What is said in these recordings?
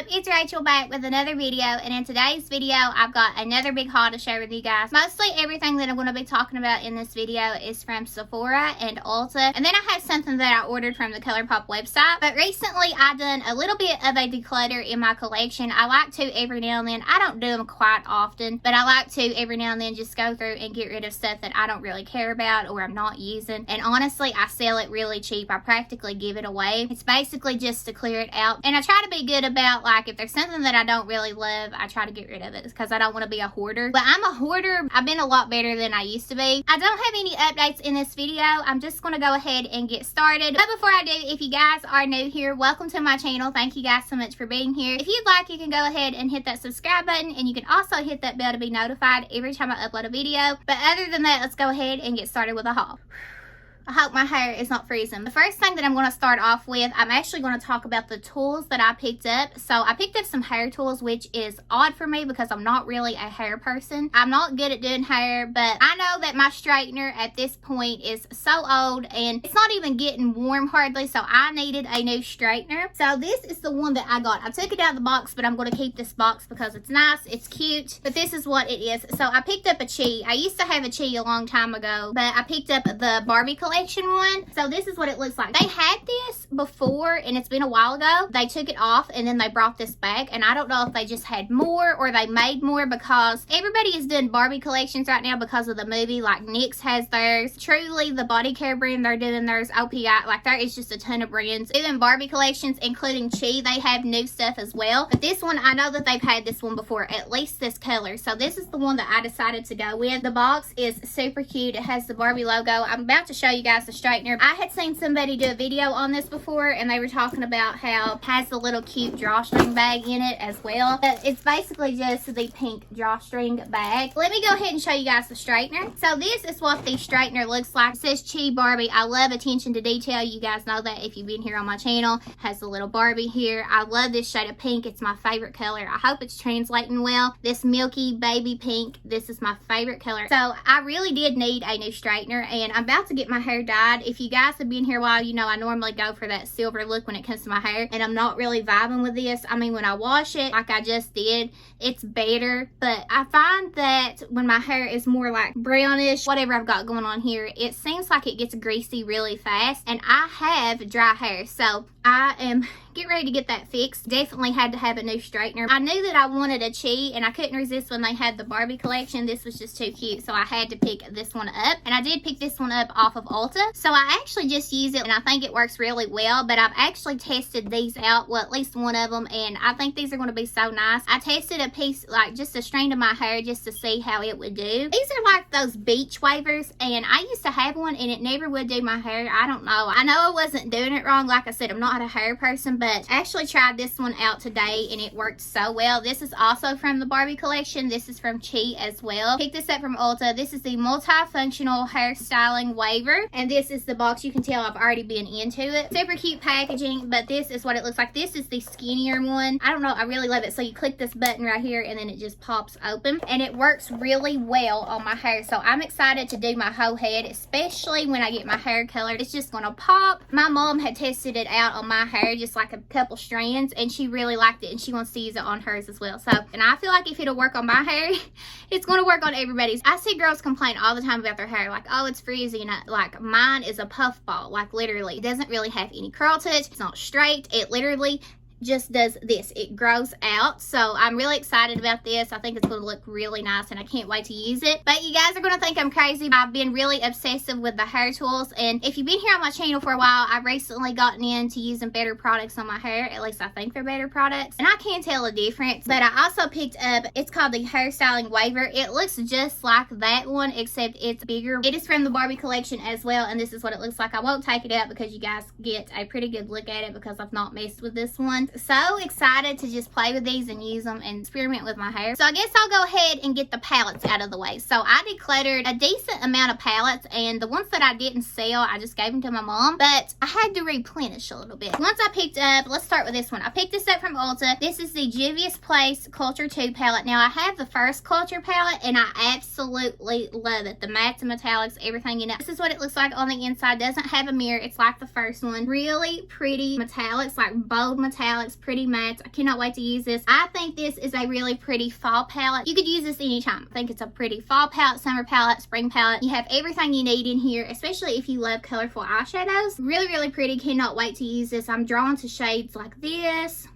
up? It's Rachel back with another video, and in today's video I've got another big haul to share with you guys. Mostly everything that I'm going to be talking about in this video is from Sephora and Ulta, and then I have something that I ordered from the Colourpop website. But recently I done a little bit of a declutter in my collection. I like to every now and then. I don't do them quite often, but I like to every now and then just go through and get rid of stuff that I don't really care about or I'm not using. And honestly, I sell it really cheap. I practically give it away. It's basically just to clear it out, and I try to be good about, like, if there's something that I don't really love, I try to get rid of it because I don't want to be a hoarder. But I'm a hoarder. I've been a lot better than I used to be. I don't have any updates in this video. I'm just going to go ahead and get started. But before I do, if you guys are new here, welcome to my channel. Thank you guys so much for being here. If you'd like, you can go ahead and hit that subscribe button, and you can also hit that bell to be notified every time I upload a video. But other than that, let's go ahead and get started with the haul. I hope my hair is not freezing. The first thing that I'm going to start off with, I'm actually going to talk about the tools that I picked up. So I picked up some hair tools, which is odd for me because I'm not really a hair person. I'm not good at doing hair, but I know that my straightener at this point is so old and it's not even getting warm hardly, so I needed a new straightener. So this is the one that I got. I took it out of the box, but I'm going to keep this box because it's nice, it's cute, but this is what it is. So I picked up a Chi. I used to have a Chi a long time ago, but I picked up the Barbie collection one. So this is what it looks like. They had this before and it's been a while ago. They took it off and then they brought this back, and I don't know if they just had more or they made more, because everybody is doing Barbie collections right now because of the movie. Like NYX has theirs, Truly, the body care brand, they're doing theirs, OPI, like there is just a ton of brands doing Barbie collections, including Chi. They have new stuff as well, but this one, I know that they've had this one before, at least this color. So this is the one that I decided to go with. The box is super cute. It has the Barbie logo. I'm about to show you guys the straightener. I had seen somebody do a video on this before, and they were talking about how it has the little cute drawstring bag in it as well. But it's basically just the pink drawstring bag. Let me go ahead and show you guys the straightener. So this is what the straightener looks like. It says Chi Barbie. I love attention to detail. You guys know that if you've been here on my channel. It has the little Barbie here. I love this shade of pink. It's my favorite color. I hope it's translating well. This milky baby pink, this is my favorite color. So I really did need a new straightener, and I'm about to get my hair dyed. If you guys have been here a while, you know I normally go for that silver look when it comes to my hair, and I'm not really vibing with this. I mean, when I wash it like I just did, it's better, but I find that when my hair is more like brownish, whatever I've got going on here, it seems like it gets greasy really fast, and I have dry hair, so I am getting ready to get that fixed. Definitely had to have a new straightener. I knew that I wanted a Chi, and I couldn't resist when they had the Barbie collection. This was just too cute, so I had to pick this one up, and I did pick this one up off of Ulta. So I actually just use it, and I think it works really well, but I've actually tested these out, well, at least one of them, and I think these are going to be so nice. I tested a piece, like just a strand of my hair, just to see how it would do. These are like those beach wavers, and I used to have one, and it never would do my hair. I don't know. I know I wasn't doing it wrong. Like I said, I'm not a hair person, but I actually tried this one out today, and it worked so well. This is also from the Barbie collection. This is from Chi as well. Picked this up from Ulta. This is the multifunctional hairstyling waver, and this is the box. You can tell I've already been into it. Super cute packaging, but this is what it looks like. This is the skinnier one. I don't know, I really love it. So you click this button right here, and then it just pops open, and it works really well on my hair. So I'm excited to do my whole head, especially when I get my hair colored. It's just gonna pop. My mom had tested it out on my hair, just like a couple strands, and she really liked it, and she wants to use it on hers as well. So, and I feel like if it'll work on my hair, it's going to work on everybody's. I see girls complain all the time about their hair, like, oh, it's frizzy, and like mine is a puff ball, like literally. It doesn't really have any curl touch. It's not straight. It literally just does this. It grows out. So I'm really excited about this. I think it's going to look really nice, and I can't wait to use it. But you guys are going to think I'm crazy. I've been really obsessive with the hair tools, and if you've been here on my channel for a while, I've recently gotten into using better products on my hair. At least I think they're better products, and I can tell a difference. But I also picked up, it's called the hairstyling waver. It looks just like that one, except it's bigger. It is from the Barbie collection as well, and this is what it looks like. I won't take it out because you guys get a pretty good look at it because I've not messed with this one. So excited to just play with these and use them and experiment with my hair. So I guess I'll go ahead and get the palettes out of the way. So I decluttered a decent amount of palettes, and the ones that I didn't sell, I just gave them to my mom, but I had to replenish a little bit. Once I picked up, let's start with this one. I picked this up from Ulta. This is the Juvia's Place Culture 2 palette. Now I have the first Culture palette, and I absolutely love it. The mattes and metallics, everything in it. This is what it looks like on the inside. Doesn't have a mirror. It's like the first one. Really pretty metallics, like bold metallics. Metallics Pretty Mattes. I cannot wait to use this. I think this is a really pretty fall palette. You could use this anytime. I think it's a pretty fall palette, summer palette, spring palette. You have everything you need in here, especially if you love colorful eyeshadows. Really, really pretty. Cannot wait to use this. I'm drawn to shades like this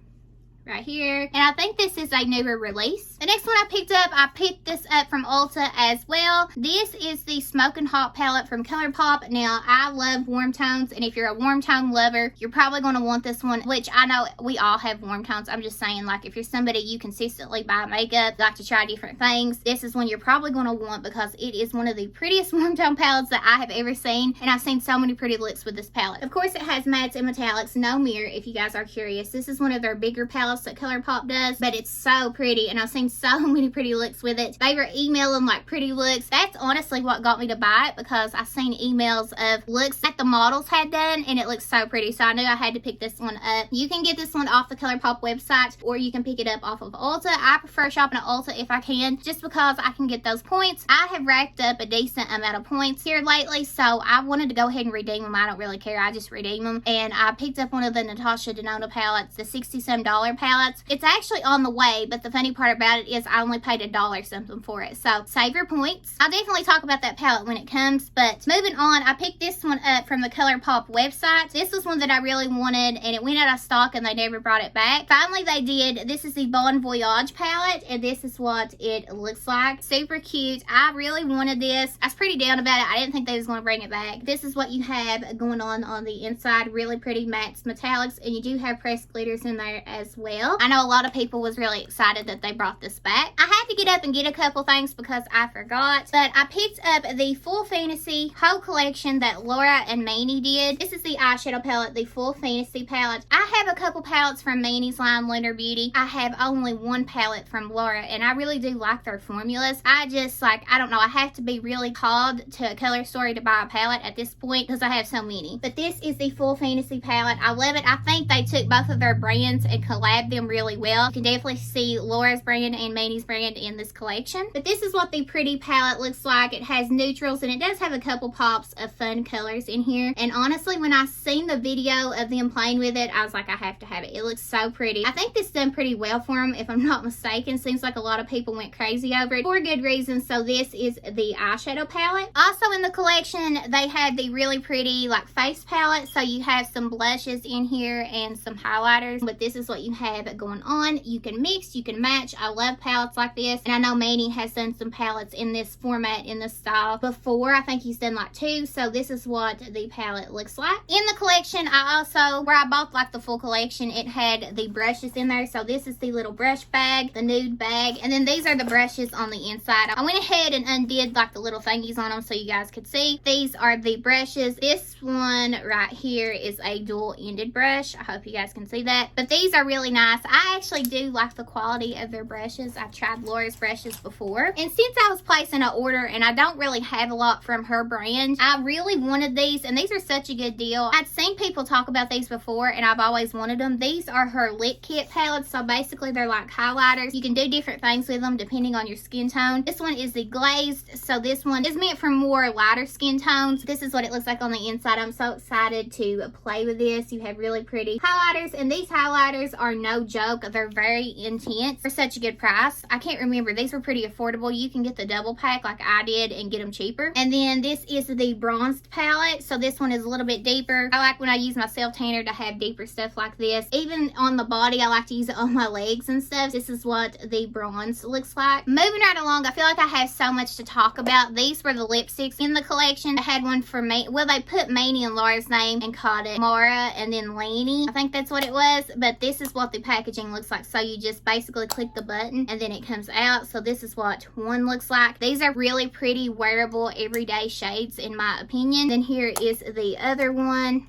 right here, and I think this is a newer release. The next one I picked this up from Ulta as well. This is the Smoking Hot palette from Colourpop. Now, I love warm tones, and if you're a warm tone lover, you're probably going to want this one, which I know we all have warm tones. I'm just saying, like, if you're somebody you consistently buy makeup, like to try different things, this is one you're probably going to want because it is one of the prettiest warm tone palettes that I have ever seen, and I've seen so many pretty looks with this palette. Of course, it has mattes and metallics, no mirror, if you guys are curious. This is one of their bigger palettes that Colourpop does, but it's so pretty, and I've seen so many pretty looks with it. They were emailing like pretty looks. That's honestly what got me to buy it, because I've seen emails of looks that the models had done, and it looks so pretty, so I knew I had to pick this one up. You can get this one off the Colourpop website, or you can pick it up off of Ulta. I prefer shopping at Ulta if I can, just because I can get those points. I have racked up a decent amount of points here lately, so I wanted to go ahead and redeem them. I don't really care, I just redeem them, and I picked up one of the Natasha Denona palettes, the $60-some palettes. It's actually on the way, but the funny part about it is I only paid $1 something for it, so save your points. I'll definitely talk about that palette when it comes, but moving on, I picked this one up from the Colourpop website. This was one that I really wanted, and it went out of stock, and they never brought it back. Finally, they did. This is the Bon Voyage palette, and this is what it looks like. Super cute. I really wanted this. I was pretty down about it. I didn't think they was going to bring it back. This is what you have going on the inside. Really pretty mattes, metallics, and you do have pressed glitters in there as well. I know a lot of people was really excited that they brought this back. I had to get up and get a couple things because I forgot, but I picked up the Full Fantasy whole collection that Laura and Manny did. This is the eyeshadow palette, the Full Fantasy palette. I have a couple palettes from Manny's line, Lunar Beauty. I have only one palette from Laura, and I really do like their formulas. I just, like, I don't know, I have to be really called to a color story to buy a palette at this point because I have so many. But this is the Full Fantasy palette. I love it. I think they took both of their brands and collabed them really well. You can definitely see Laura's brand and Manny's brand in this collection. But this is what the pretty palette looks like. It has neutrals, and it does have a couple pops of fun colors in here. And honestly, when I seen the video of them playing with it, I was like, I have to have it. It looks so pretty. I think this done pretty well for them, if I'm not mistaken. Seems like a lot of people went crazy over it for good reason. So this is the eyeshadow palette. Also in the collection, they had the really pretty like face palette. So you have some blushes in here and some highlighters. But this is what you have going on. You can mix, you can match. I love palettes like this, and I know Manny has done some palettes in this format, in this style before. I think he's done like 2, so this is what the palette looks like. In the collection, I also, where I bought like the full collection, it had the brushes in there. So this is the little brush bag, the nude bag, and then these are the brushes on the inside. I went ahead and undid like the little thingies on them so you guys could see. These are the brushes. This one right here is a dual-ended brush. I hope you guys can see that, but these are really nice. I actually do like the quality of their brushes. I've tried Laura's brushes before, and since I was placing an order and I don't really have a lot from her brand, I really wanted these, and these are such a good deal. I'd seen people talk about these before, and I've always wanted them. These are her Lit Kit palettes, so basically they're like highlighters. You can do different things with them depending on your skin tone. This one is the glazed, so this one is meant for more lighter skin tones. This is what it looks like on the inside. I'm so excited to play with this. You have really pretty highlighters, and these highlighters are no joke. They're very intense for such a good price. I can't remember. These were pretty affordable. You can get the double pack like I did and get them cheaper. And then this is the bronzed palette. So this one is a little bit deeper. I like when I use my self tanner to have deeper stuff like this. Even on the body, I like to use it on my legs and stuff. This is what the bronze looks like. Moving right along, I feel like I have so much to talk about. These were the lipsticks in the collection. I had one for me. Well, they put Manny and Laura's name and called it Mara and then Laney. I think that's what it was. But this is what the packaging looks like. So you just basically click the button and then it comes out. So this is what one looks like. These are really pretty wearable everyday shades in my opinion. Then here is the other one.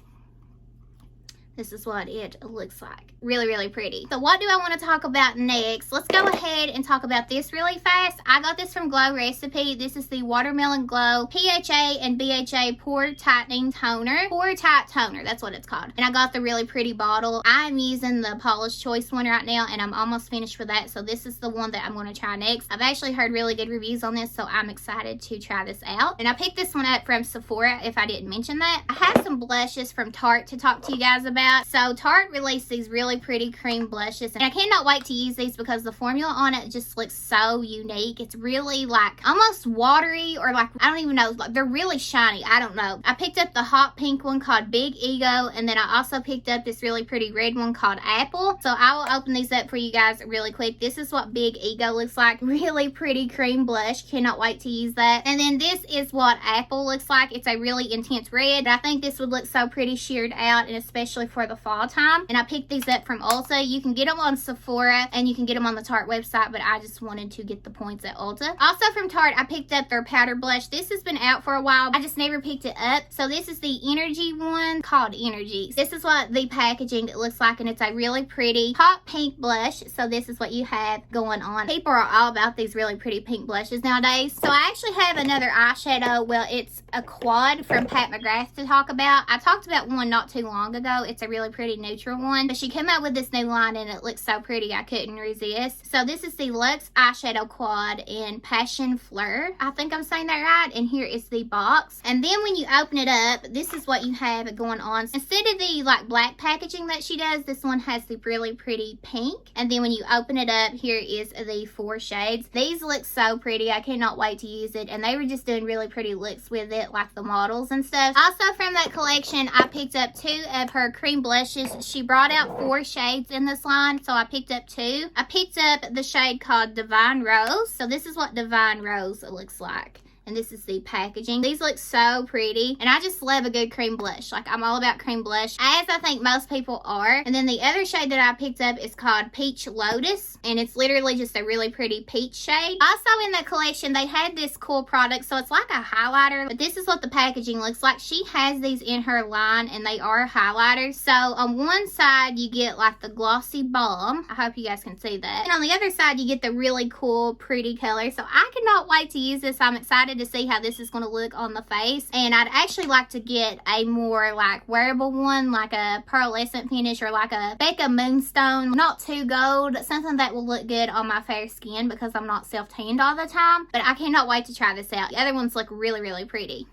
This is what it looks like. Really, really pretty. So what do I want to talk about next? Let's go ahead and talk about this really fast. I got this from Glow Recipe. This is the Watermelon Glow PHA and BHA Pore Tightening Toner. Pore Tight Toner, that's what it's called. And I got the really pretty bottle. I'm using the Paula's Choice one right now, and I'm almost finished with that. So this is the one that I'm going to try next. I've actually heard really good reviews on this, so I'm excited to try this out. And I picked this one up from Sephora, if I didn't mention that. I have some blushes from Tarte to talk to you guys about. So Tarte released these really really pretty cream blushes. And I cannot wait to use these because the formula on it just looks so unique. It's really like almost watery, or like, I don't even know, like they're really shiny. I don't know. I picked up the hot pink one called Big Ego, and then I also picked up this really pretty red one called Apple. So I will open these up for you guys really quick. This is what Big Ego looks like. Really pretty cream blush. Cannot wait to use that. And then this is what Apple looks like. It's a really intense red. I think this would look so pretty sheared out, and especially for the fall time. And I picked these up from Ulta. You can get them on Sephora and you can get them on the Tarte website, but I just wanted to get the points at Ulta. Also from Tarte, I picked up their powder blush. This has been out for a while. I just never picked it up. So this is the Energy one called Energy. This is what the packaging looks like, and it's a really pretty hot pink blush. So this is what you have going on. People are all about these really pretty pink blushes nowadays. So I actually have another eyeshadow. Well, it's a quad from Pat McGrath to talk about. I talked about one not too long ago. It's a really pretty neutral one, but she came out with this new line and it looks so pretty I couldn't resist. So this is the Luxe eyeshadow quad in Passion Fleur. I think I'm saying that right. And here is the box. And then when you open it up, this is what you have going on. Instead of the like black packaging that she does, this one has the really pretty pink. And then when you open it up, here is the 4 shades. These look so pretty. I cannot wait to use it. And they were just doing really pretty looks with it, like the models and stuff. Also from that collection, I picked up 2 of her cream blushes. She brought out 4 shades in this line, so I picked up 2. I picked up the shade called Divine Rose. So this is what Divine Rose looks like. And this is the packaging. These look so pretty. And I just love a good cream blush. Like, I'm all about cream blush, as I think most people are. And then the other shade that I picked up is called Peach Lotus. And it's literally just a really pretty peach shade. Also in the collection, they had this cool product. So it's like a highlighter. But this is what the packaging looks like. She has these in her line, and they are highlighters. So on one side, you get like the glossy balm. I hope you guys can see that. And on the other side, you get the really cool, pretty color. So I cannot wait to use this. I'm excited to see how this is going to look on the face. And I'd actually like to get a more like wearable one, like a pearlescent finish, or like a Becca Moonstone, not too gold, something that will look good on my fair skin because I'm not self-tanned all the time. But I cannot wait to try this out. The other ones look really, really pretty.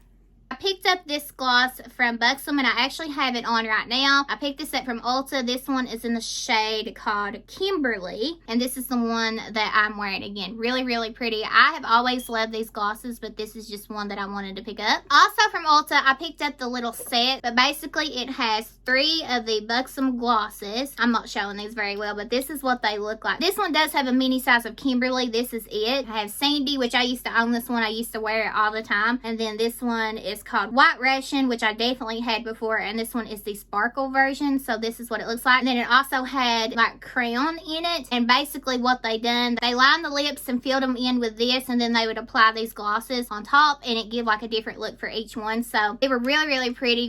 I picked up this gloss from Buxom, and I actually have it on right now. I picked this up from Ulta. This one is in the shade called Kimberly, and this is the one that I'm wearing. Again, really, really pretty. I have always loved these glosses, but this is just one that I wanted to pick up. Also from Ulta, I picked up the little set, but basically it has 3 of the Buxom glosses. I'm not showing these very well, but this is what they look like. This one does have a mini size of Kimberly. This is it. I have Sandy, which I used to own this one. I used to wear it all the time. And then this one is called White Russian, which I definitely had before, and this one is the sparkle version. So this is what it looks like. And then it also had like crayon in it, and basically what they done, they lined the lips and filled them in with this, and then they would apply these glosses on top, and it give like a different look for each one. So they were really,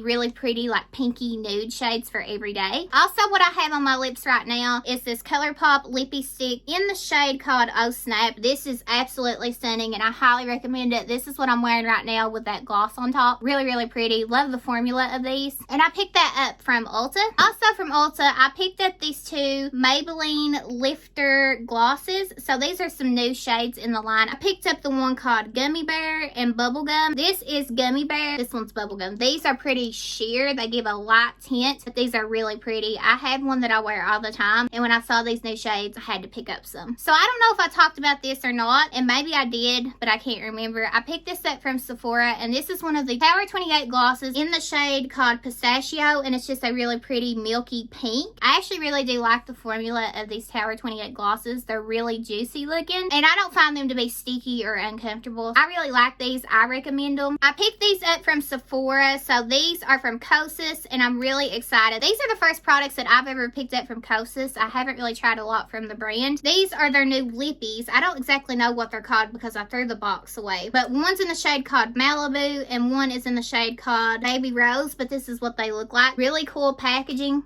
really pretty like pinky nude shades for every day. Also, what I have on my lips right now is this Colourpop lippy stick in the shade called Oh Snap. This is absolutely stunning, and I highly recommend it. This is what I'm wearing right now with that gloss on top. Really pretty. Love the formula of these. And I picked that up from Ulta. Also from Ulta, I picked up these 2 Maybelline Lifter glosses. So these are some new shades in the line. I picked up the one called Gummy Bear and Bubblegum. This is Gummy Bear. This one's Bubblegum. These are pretty sheer. They give a light tint, but these are really pretty. I have one that I wear all the time, and when I saw these new shades, I had to pick up some. So I don't know if I talked about this or not, and maybe I did, but I can't remember. I picked this up from Sephora, and this is one of the Tower 28 glosses in the shade called Pistachio, and it's just a really pretty milky pink. I actually really do like the formula of these Tower 28 glosses. They're really juicy looking, and I don't find them to be sticky or uncomfortable. I really like these. I recommend them. I picked these up from Sephora, so these are from Kosas, and I'm really excited. These are the first products that I've ever picked up from Kosas. I haven't really tried a lot from the brand. These are their new lippies. I don't exactly know what they're called because I threw the box away, but one's in the shade called Malibu, and one is in the shade called Baby Rose, but this is what they look like. Really cool packaging.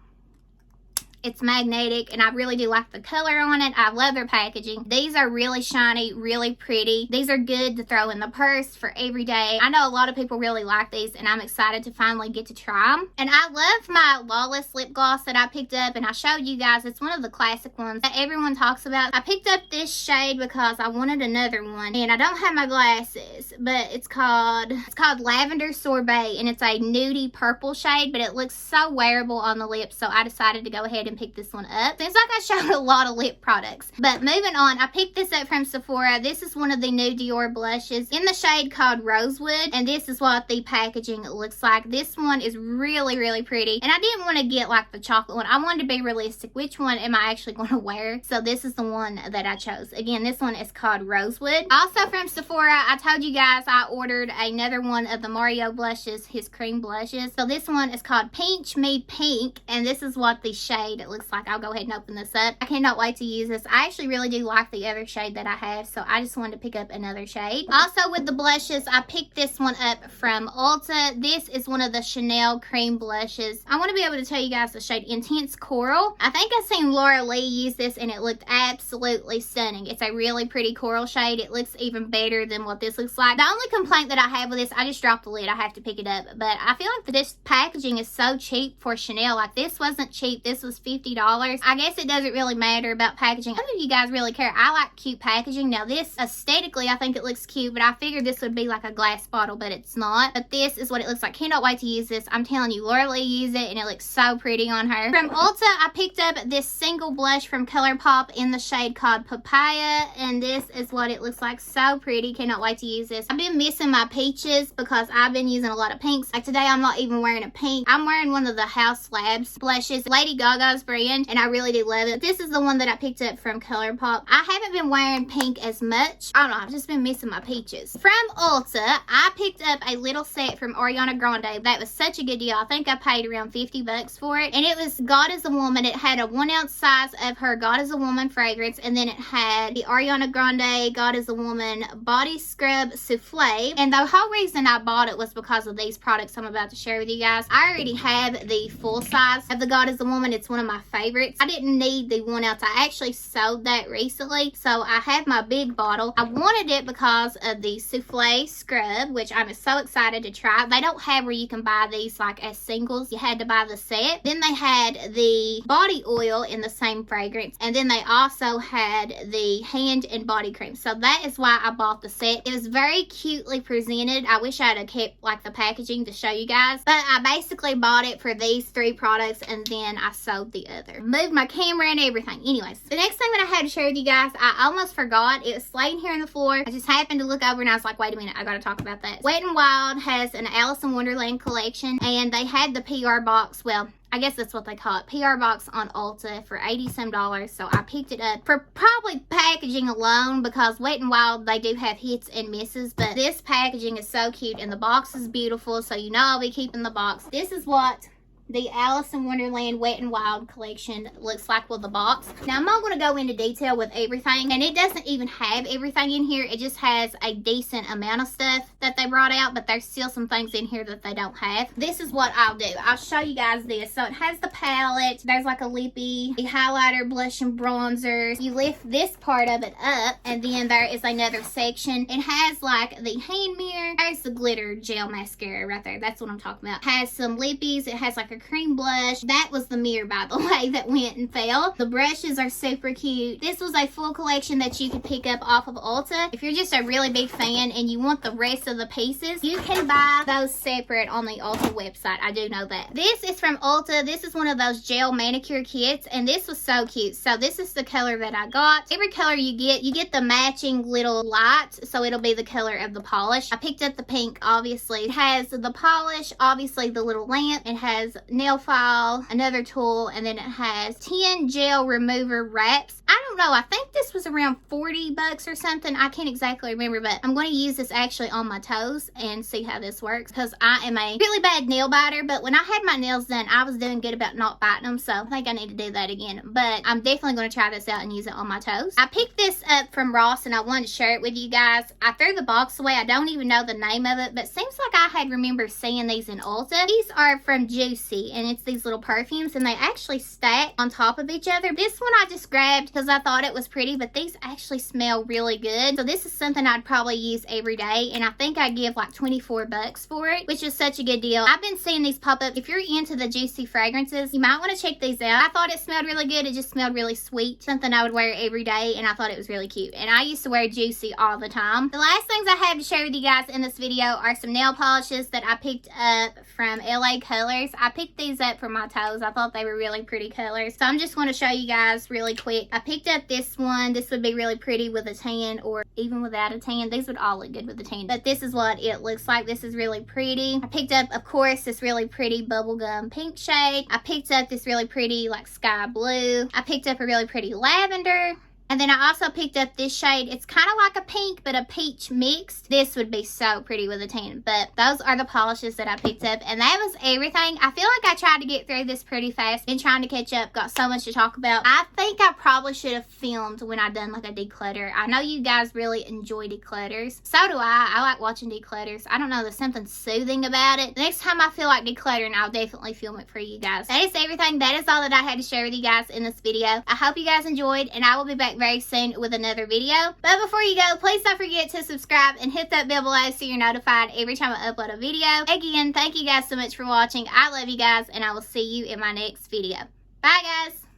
It's magnetic, and I really do like the color on it. I love their packaging. These are really shiny, really pretty. These are good to throw in the purse for every day. I know a lot of people really like these, and I'm excited to finally get to try them. And I love my Lawless lip gloss that I picked up, and I showed you guys. It's one of the classic ones that everyone talks about. I picked up this shade because I wanted another one, and I don't have my glasses, but it's called Lavender Sorbet, and it's a nudie purple shade, but it looks so wearable on the lips, so I decided to go ahead and and pick this one up. Seems like I showed a lot of lip products. But moving on, I picked this up from Sephora. This is one of the new Dior blushes in the shade called Rosewood. And this is what the packaging looks like. This one is really, really pretty. And I didn't want to get like the chocolate one. I wanted to be realistic. Which one am I actually going to wear? So this is the one that I chose. Again, this one is called Rosewood. Also from Sephora, I told you guys I ordered another one of the Mario blushes, his cream blushes. So this one is called Pinch Me Pink, and this is what the shade looks like. I'll go ahead and open this up. I cannot wait to use this. I actually really do like the other shade that I have, so I just wanted to pick up another shade. Also with the blushes, I picked this one up from Ulta. This is one of the Chanel cream blushes. I want to be able to tell you guys the shade Intense Coral. I think I've seen Laura Lee use this and it looked absolutely stunning. It's a really pretty coral shade. It looks even better than what this looks like. The only complaint that I have with this, I just dropped the lid. I have to pick it up. But I feel like this packaging is so cheap for Chanel. Like this wasn't cheap. This was $50. I guess it doesn't really matter about packaging. None of you guys really care. I like cute packaging. Now this aesthetically, I think it looks cute, but I figured this would be like a glass bottle, but it's not. But this is what it looks like. Cannot wait to use this. I'm telling you, Laura Lee used it and it looks so pretty on her. From Ulta, I picked up this single blush from Colourpop in the shade called Papaya, and this is what it looks like. So pretty. Cannot wait to use this. I've been missing my peaches because I've been using a lot of pinks. Like today, I'm not even wearing a pink. I'm wearing one of the House Labs blushes, Lady Gaga's brand, and I really do love it. This is the one that I picked up from Colourpop. I haven't been wearing pink as much. I don't know. I've just been missing my peaches. From Ulta, I picked up a little set from Ariana Grande. That was such a good deal. I think I paid around $50 for it, and it was God is a Woman. It had a 1 ounce size of her God is a Woman fragrance, and then it had the Ariana Grande God is a Woman body scrub souffle. And the whole reason I bought it was because of these products I'm about to share with you guys. I already have the full size of the God is a Woman. It's one of my favorites. I didn't need the 1 ounce. I actually sold that recently, so I have my big bottle. I wanted it because of the souffle scrub, which I'm so excited to try. They don't have where you can buy these like as singles. You had to buy the set. Then they had the body oil in the same fragrance, and then they also had the hand and body cream. So that is why I bought the set. It was very cutely presented. I wish I'd have kept like the packaging to show you guys, but I basically bought it for these 3 products and then I sold the other. Moved my camera and everything. Anyways, the next thing that I had to share with you guys, I almost forgot. It was laying here on the floor. I just happened to look over and I was like, wait a minute, I gotta talk about that. Wet n Wild has an Alice in Wonderland collection, and they had the PR box. Well, I guess that's what they call it, PR box on Ulta for $80 some. So I picked it up for probably packaging alone, because Wet n Wild, they do have hits and misses, but this packaging is so cute and the box is beautiful, so you know I'll be keeping the box. This is what the Alice in Wonderland Wet n Wild collection looks like with the box. Now, I'm not going to go into detail with everything, and it doesn't even have everything in here. It just has a decent amount of stuff that they brought out, but there's still some things in here that they don't have. This is what I'll do. I'll show you guys this. So it has the palette. There's like a lippy, a highlighter, blush, and bronzers. You lift this part of it up, and then there is another section. It has like the hand mirror. There's the glitter gel mascara right there. That's what I'm talking about. It has some lippies. It has like a cream blush. That was the mirror, by the way, that went and fell. The brushes are super cute. This was a full collection that you could pick up off of Ulta. If you're just a really big fan and you want the rest of the pieces, you can buy those separate on the Ulta website. I do know that. This is from Ulta. This is one of those gel manicure kits, and this was so cute. So this is the color that I got. Every color you get the matching little light, so it'll be the color of the polish. I picked up the pink, obviously. It has the polish, obviously the little lamp. It has nail file, another tool, and then it has 10 gel remover wraps. I don't know, I think this was around $40 or something. I can't exactly remember, but I'm going to use this actually on my toes and see how this works, because I am a really bad nail biter, but when I had my nails done, I was doing good about not biting them, so I think I need to do that again. But I'm definitely going to try this out and use it on my toes. I picked this up from Ross and I wanted to share it with you guys. I threw the box away. I don't even know the name of it, but it seems like I had remember seeing these in Ulta. These are from Juicy, and it's these little perfumes, and they actually stack on top of each other. This one I just grabbed because I thought thought it was pretty, but these actually smell really good. So this is something I'd probably use every day, and I think I'd give like 24 bucks for it, which is such a good deal. I've been seeing these pop up. If you're into the juicy fragrances, you might want to check these out. I thought it smelled really good. It just smelled really sweet. Something I would wear every day, and I thought it was really cute. And I used to wear juicy all the time. The last things I have to share with you guys in this video are some nail polishes that I picked up from LA Colors. I picked these up for my toes. I thought they were really pretty colors. So I'm just going to show you guys really quick. I picked up this one. This would be really pretty with a tan or even without a tan. These would all look good with a tan. But this is what it looks like. This is really pretty. I picked up, of course, this really pretty bubblegum pink shade. I picked up this really pretty like sky blue. I picked up a really pretty lavender. And then I also picked up this shade. It's kind of like a pink, but a peach mixed. This would be so pretty with a tan. But those are the polishes that I picked up. And that was everything. I feel like I tried to get through this pretty fast. Been trying to catch up. Got so much to talk about. I think I probably should have filmed when I done like a declutter. I know you guys really enjoy declutters. So do I. I like watching declutters. I don't know. There's something soothing about it. The next time I feel like decluttering, I'll definitely film it for you guys. That is everything. That is all that I had to share with you guys in this video. I hope you guys enjoyed. And I will be back very soon with another video. But before you go, please don't forget to subscribe and hit that bell below so you're notified every time I upload a video. Again, thank you guys so much for watching. I love you guys, and I will see you in my next video. Bye guys.